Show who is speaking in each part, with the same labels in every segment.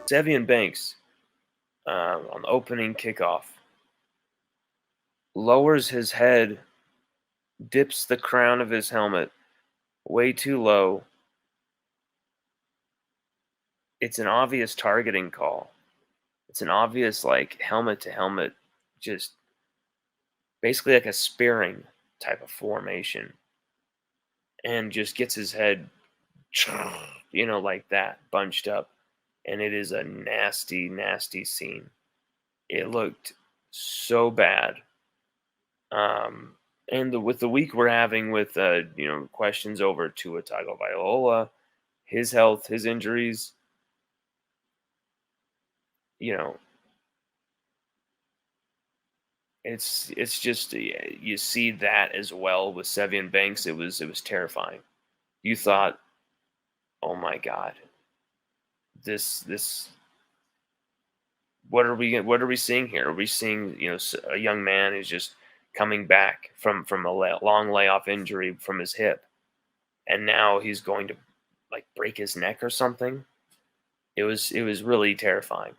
Speaker 1: Sevyn Banks on the opening kickoff lowers his head, dips the crown of his helmet way too low. It's an obvious targeting call. It's an obvious, like, helmet to helmet, just basically like a spearing type of formation, and just gets his head, like that, bunched up. And it is a nasty, nasty scene. It looked so bad. And with the week we're having with, questions over Tua Tagovailoa, his health, his injuries, you know, it's just you see that as well with Sevyn Banks. It was terrifying. You thought, oh my God, this what are we seeing here? Are we seeing a young man who's just coming back from a long layoff injury from his hip, and now he's going to, like, break his neck or something? It was really terrifying.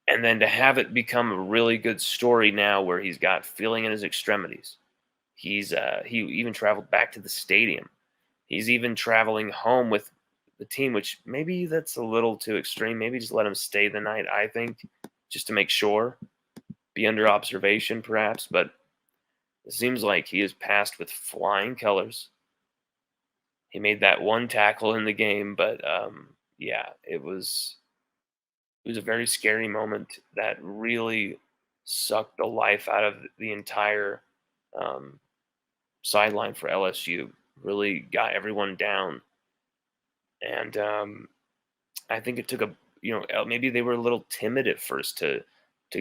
Speaker 1: And then to have it become a really good story now, where he's got feeling in his extremities. He even traveled back to the stadium. He's even traveling home with the team, which maybe that's a little too extreme. Maybe just let him stay the night, I think, just to make sure, be under observation perhaps. But it seems like he is passed with flying colors. He made that one tackle in the game, but yeah, it was a very scary moment that really sucked the life out of the entire um, sideline for LSU. Really got everyone down, and I think it took maybe they were a little timid at first to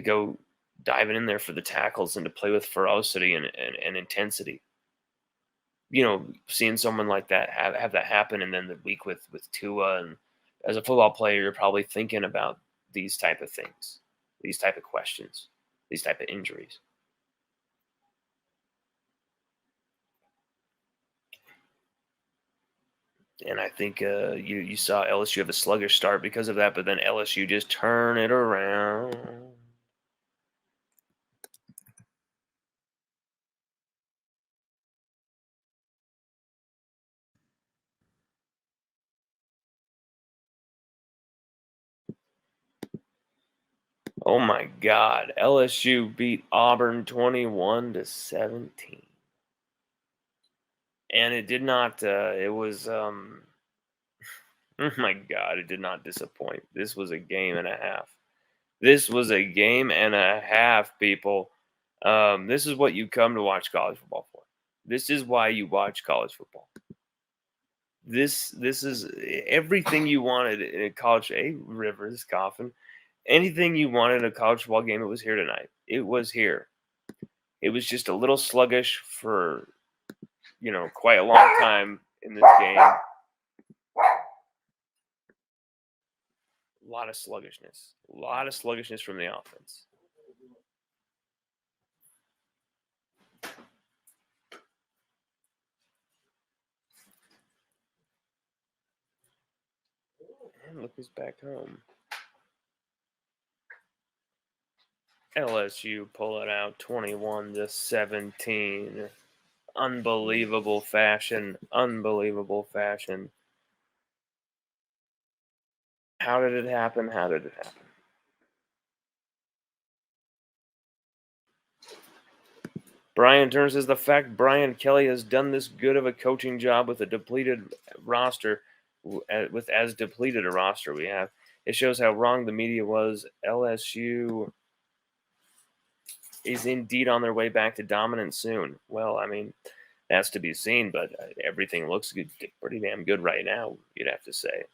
Speaker 1: go diving in there for the tackles and to play with ferocity and intensity. Seeing someone like that have that happen, and then the week with Tua, and as a football player, you're probably thinking about these type of things, these type of questions, these type of injuries. And I think you saw LSU have a sluggish start because of that, but then LSU just turn it around. Oh my God, LSU beat Auburn 21-17, and it did not. It was oh my God, it did not disappoint. This was a game and a half. This was a game and a half, people. This is what you come to watch college football for. This is why you watch college football. This is everything you wanted in a college. Hey, Rivers coughing. Anything you wanted in a college football game, it was here tonight. It was here. It was just a little sluggish for quite a long time in this game. A lot of sluggishness. A lot of sluggishness from the offense. And look who's back home. LSU pull it out 21-17. Unbelievable fashion. Unbelievable fashion. How did it happen? How did it happen? Brian Turner says the fact Brian Kelly has done this good of a coaching job with a depleted roster, with as depleted a roster we have, it shows how wrong the media was. LSU is indeed on their way back to dominance soon. Well, I mean, that's to be seen, but everything looks good, pretty damn good right now, you'd have to say.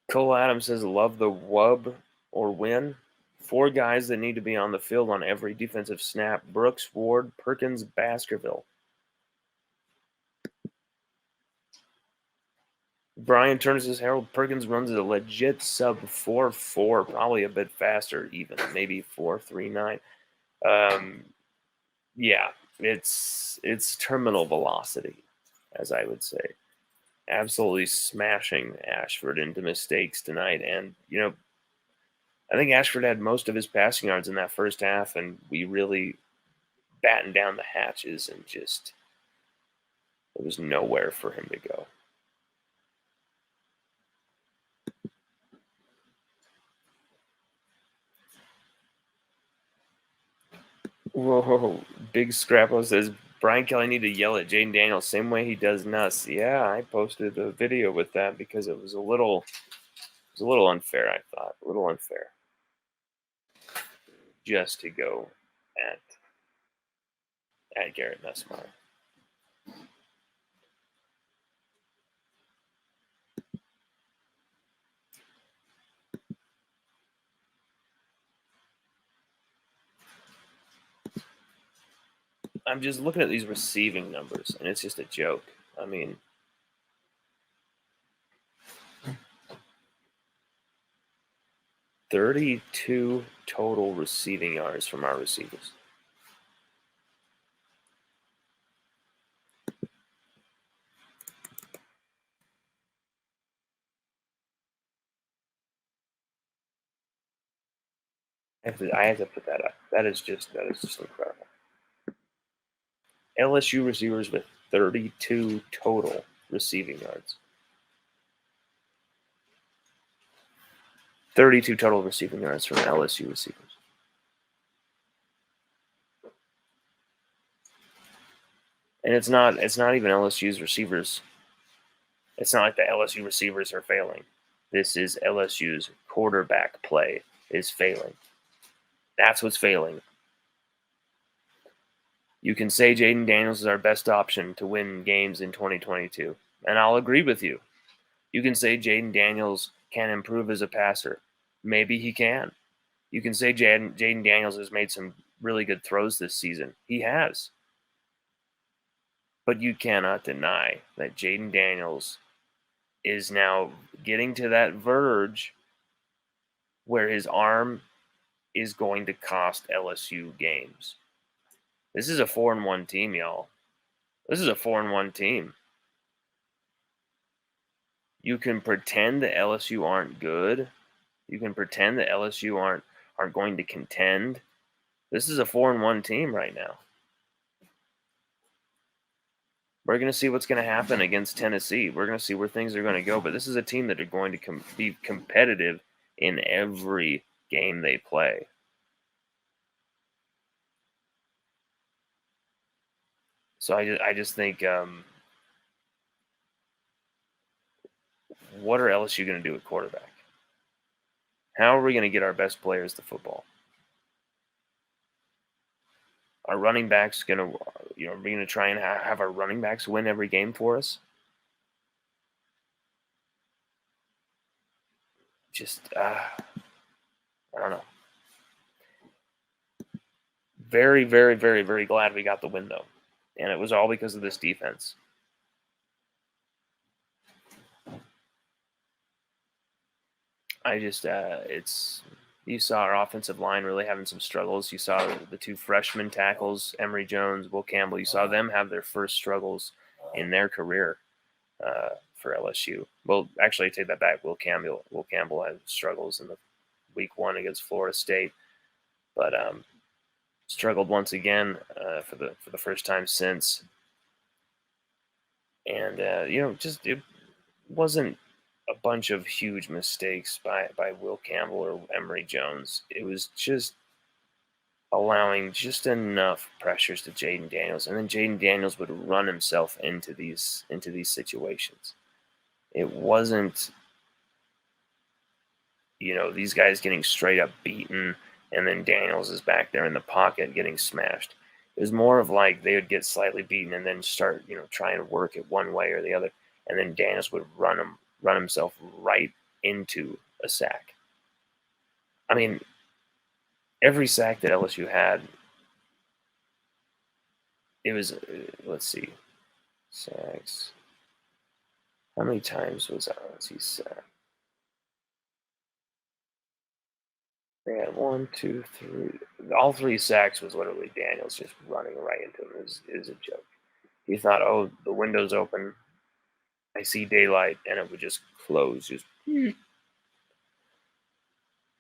Speaker 1: Cole Adams says, love the wub or win. 4 guys that need to be on the field on every defensive snap: Brooks, Ward, Perkins, Baskerville. Brian Turner says Harold Perkins runs a legit sub 4.4, probably a bit faster, even maybe 4.39. Yeah, it's terminal velocity, as I would say. absolutely smashing Ashford into mistakes tonight. And, I think Ashford had most of his passing yards in that first half, and we really battened down the hatches and just, there was nowhere for him to go. Whoa, Big Scrappo says Brian Kelly need to yell at Jaden Daniels same way he does Nuss. Yeah, I posted a video with that because it was a little unfair. I thought a little unfair just to go at Garrett Nussmeyer. I'm just looking at these receiving numbers, and it's just a joke. I mean, 32 total receiving yards from our receivers. I have to put that up. That is just incredible. LSU receivers with 32 total receiving yards. 32 total receiving yards from LSU receivers. And it's not even LSU's receivers. It's not like the LSU receivers are failing. This is LSU's quarterback play is failing. That's what's failing. You can say Jaden Daniels is our best option to win games in 2022, and I'll agree with you. You can say Jaden Daniels can improve as a passer. Maybe he can. You can say Jaden Daniels has made some really good throws this season. He has. But you cannot deny that Jaden Daniels is now getting to that verge where his arm is going to cost LSU games. This is a 4-1 team, y'all. This is a 4-1 team. You can pretend that LSU aren't good. You can pretend that LSU aren't going to contend. This is a 4-1 team right now. We're going to see what's going to happen against Tennessee. We're going to see where things are going to go. But this is a team that are going to be competitive in every game they play. So I just think, what are LSU going to do at quarterback? How are we going to get our best players to football? Our running backs going to, are we going to try and have our running backs win every game for us? Just, I don't know. Very, very, very, very glad we got the win, though. And it was all because of this defense. You saw our offensive line really having some struggles. You saw the two freshman tackles, Emory Jones, Will Campbell. You saw them have their first struggles in their career for LSU. Well, actually, I take that back. Will Campbell had struggles in the week 1 against Florida State, but struggled once again for the first time since. And just it wasn't a bunch of huge mistakes by Will Campbell or Emory Jones. It was just allowing just enough pressures to Jaden Daniels, and then Jaden Daniels would run himself into these situations. It wasn't, these guys getting straight up beaten, and then Daniels is back there in the pocket getting smashed. It was more of like they would get slightly beaten and then start, trying to work it one way or the other, and then Daniels would run himself right into a sack. I mean, every sack that LSU had, it was, let's see, sacks. How many times was LSU sacked? They had 1, 2, 3. All 3 sacks was literally Daniels just running right into him. It was a joke. He thought, oh, the window's open. I see daylight, and it would just close, just